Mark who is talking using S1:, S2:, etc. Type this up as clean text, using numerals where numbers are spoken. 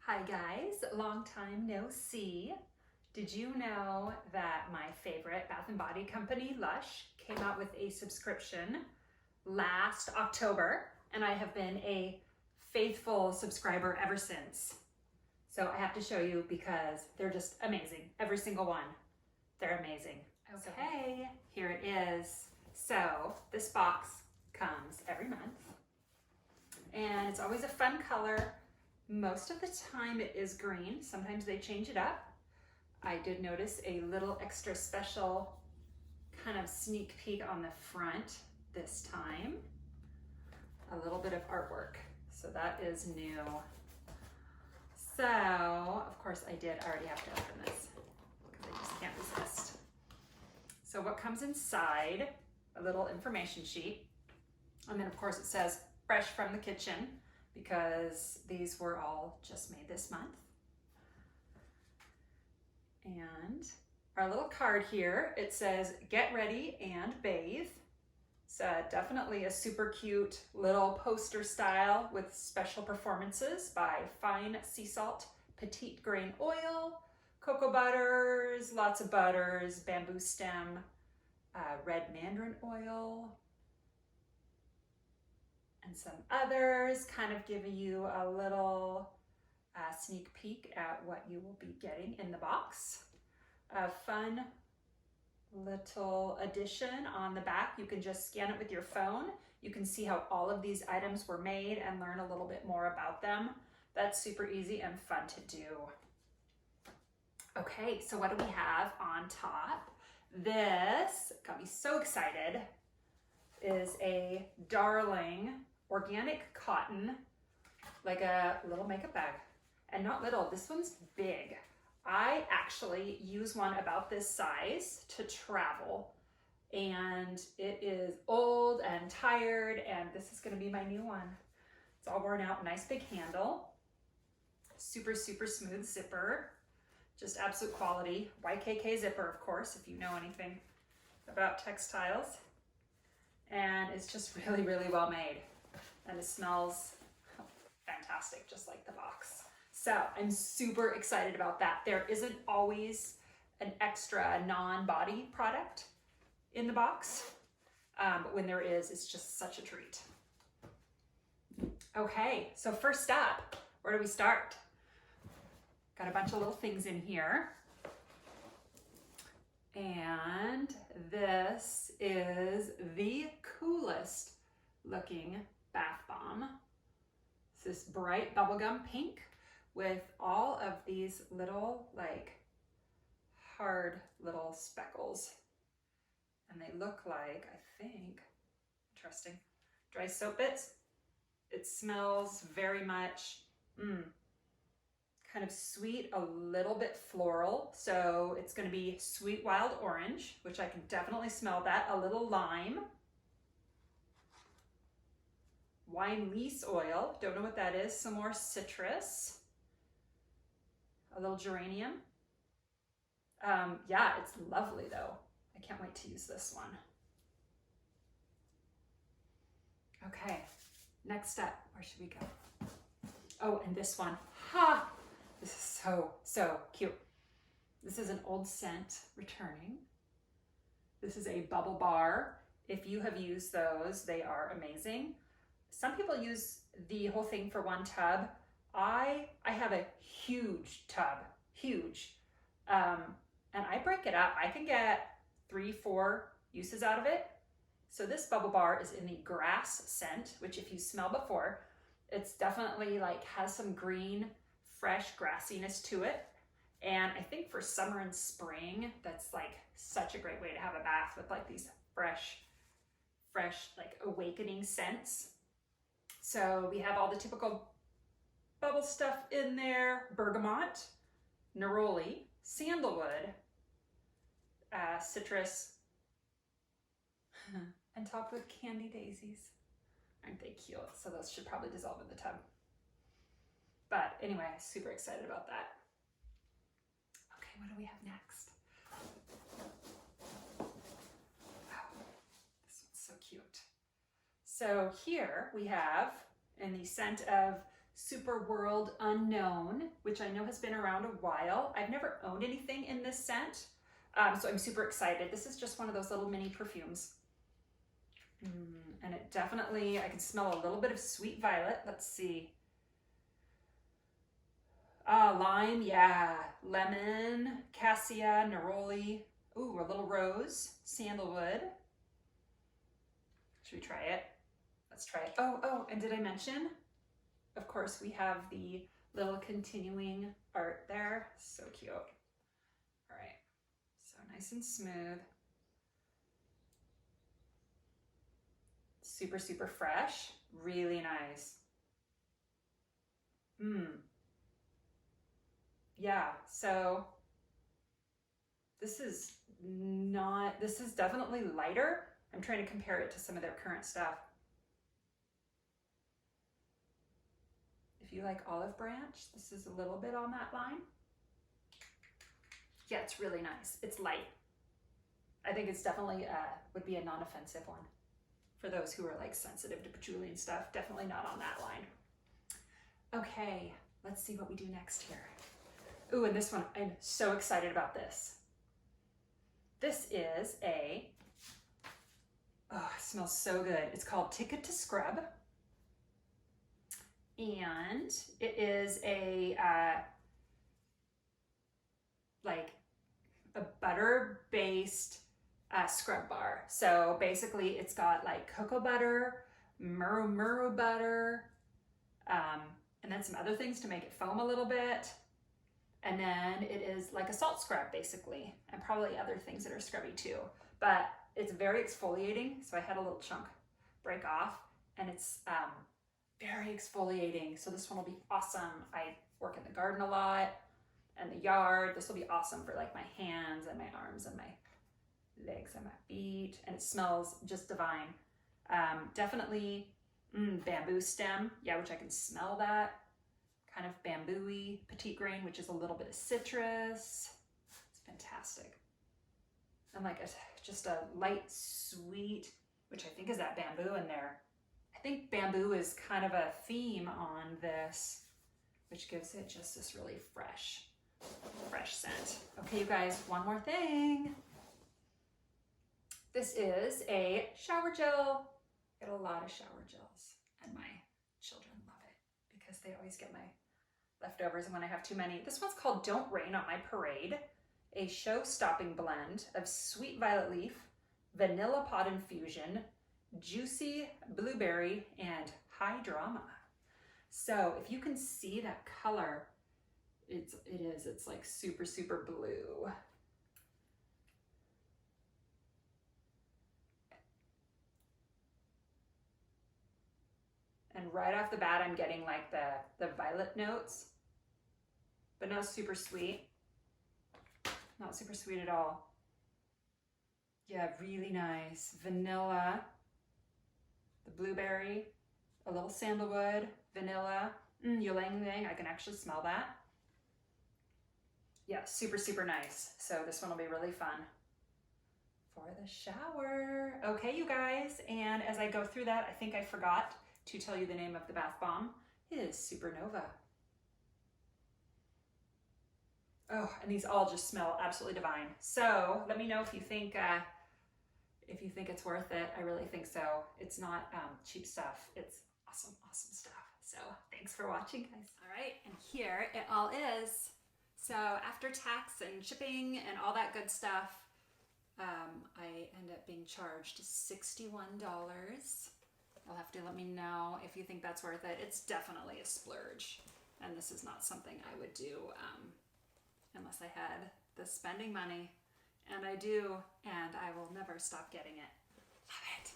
S1: Hi guys, long time no see. Did you know that my favorite Bath & Body company, Lush, came out with a subscription last October, and I have been a faithful subscriber ever since. So I have to show you because they're just amazing. Every single one. They're amazing. Okay, here it is. So this box comes every month, and it's always a fun color. Most of the time it is green. Sometimes they change it up. I did notice a little extra special kind of sneak peek on the front this time. A little bit of artwork. So that is new. So, of course I already have to open this because I just can't resist. So what comes inside? A little information sheet. And then of course it says fresh from the kitchen, because these were all just made this month. And our little card here, it says, get ready and bathe. So definitely a super cute little poster style with special performances by Fine Sea Salt, Petite Grain Oil, cocoa butters, lots of butters, bamboo stem, red mandarin oil, and some others, kind of giving you a little sneak peek at what you will be getting in the box. A fun little addition on the back. You can just scan it with your phone. You can see how all of these items were made and learn a little bit more about them. That's super easy and fun to do. Okay, so what do we have on top? This got me so excited. Is a darling organic cotton, like a little makeup bag. And not little, this one's big. I actually use one about this size to travel, and it is old and tired, and this is gonna be my new one. It's all worn out, nice big handle, super, super smooth zipper, just absolute quality. YKK zipper, of course, if you know anything about textiles. And it's just really, really well made. And it smells fantastic, just like the box. So I'm super excited about that. There isn't always an extra non-body product in the box, but when there is, it's just such a treat. Okay, so first up, where do we start? Got a bunch of little things in here. And this is the coolest looking bath bomb. It's this bright bubblegum pink with all of these little, like, hard little speckles. And they look like, I think, interesting, dry soap bits. It smells very much, kind of sweet, a little bit floral. So it's gonna be sweet wild orange, which I can definitely smell that. A little lime. Wine leaf oil, don't know what that is. Some more citrus. A little geranium. Yeah, it's lovely though. I can't wait to use this one. Okay, next up, where should we go? Oh, and this one, ha! This is so cute. This is an old scent returning. This is a bubble bar. If you have used those, they are amazing. Some people use the whole thing for one tub. I have a huge tub, huge. And I break it up. I can get 3-4 uses out of it. So this bubble bar is in the grass scent, which if you smell before, it's definitely like has some green, fresh grassiness to it. And I think for summer and spring, that's like such a great way to have a bath with like these fresh, like awakening scents. So we have all the typical bubble stuff in there: bergamot, neroli, sandalwood, citrus, and topped with candy daisies. Aren't they cute? So those should probably dissolve in the tub. But anyway, super excited about that. Okay, what do we have next? Oh, this one's so cute. So here we have, in the scent of Super World Unknown, which I know has been around a while. I've never owned anything in this scent, so I'm super excited. This is just one of those little mini perfumes. And it definitely, I can smell a little bit of sweet violet. Let's see. Lime, yeah. Lemon, cassia, neroli. Ooh, a little rose, sandalwood. Should we try it? Let's try it. Oh, and did I mention? Of course, we have the little continuing art there. So cute. All right, so nice and smooth. Super, super fresh. Really nice. Yeah, so this is definitely lighter. I'm trying to compare it to some of their current stuff. If you like olive branch, this is a little bit on that line. Yeah, it's really nice. It's light. I think it's definitely would be a non-offensive one for those who are like sensitive to patchouli and stuff. Definitely not on that line. Okay, let's see what we do next here. Ooh, and this one, I'm so excited about this. This is it smells so good. It's called Ticket to Scrub. And it is a, like a butter-based scrub bar. So basically it's got like cocoa butter, muru butter, and then some other things to make it foam a little bit. And then it is like a salt scrub basically, and probably other things that are scrubby too. But it's very exfoliating, so I had a little chunk break off, and it's very exfoliating. So this one will be awesome. I work in the garden a lot and the yard. This will be awesome for like my hands and my arms and my legs and my feet, and it smells just divine. Definitely bamboo stem, yeah, which I can smell that. Kind of bamboo-y, petite grain, which is a little bit of citrus. It's fantastic. And like just a light sweet, which I think is that bamboo in there. I think bamboo is kind of a theme on this, which gives it just this really fresh scent. Okay, you guys, one more thing. This is a shower gel. I get a lot of shower gels, and my children love it because they always get my leftovers and when I have too many. This one's called Don't Rain on My Parade, a show-stopping blend of sweet violet leaf, vanilla pod infusion, juicy blueberry, and high drama. So if you can see that color, it's like super, super blue. And right off the bat, I'm getting like the violet notes, but not super sweet. Not super sweet at all. Yeah, really nice. Vanilla, the blueberry, a little sandalwood, vanilla, ylang ylang, I can actually smell that. Yeah, super, super nice. So this one will be really fun for the shower. Okay, you guys, and as I go through that, I think I forgot to tell you the name of the bath bomb. It is Supernova. Oh, and these all just smell absolutely divine. So let me know if you think it's worth it. I really think so. It's not cheap stuff. It's awesome, awesome stuff. So thanks for watching, guys. All right, and here it all is. So after tax and shipping and all that good stuff, I end up being charged $61. You'll have to let me know if you think that's worth it. It's definitely a splurge, and this is not something I would do unless I had the spending money, and I do, and I will never stop getting it. Love it.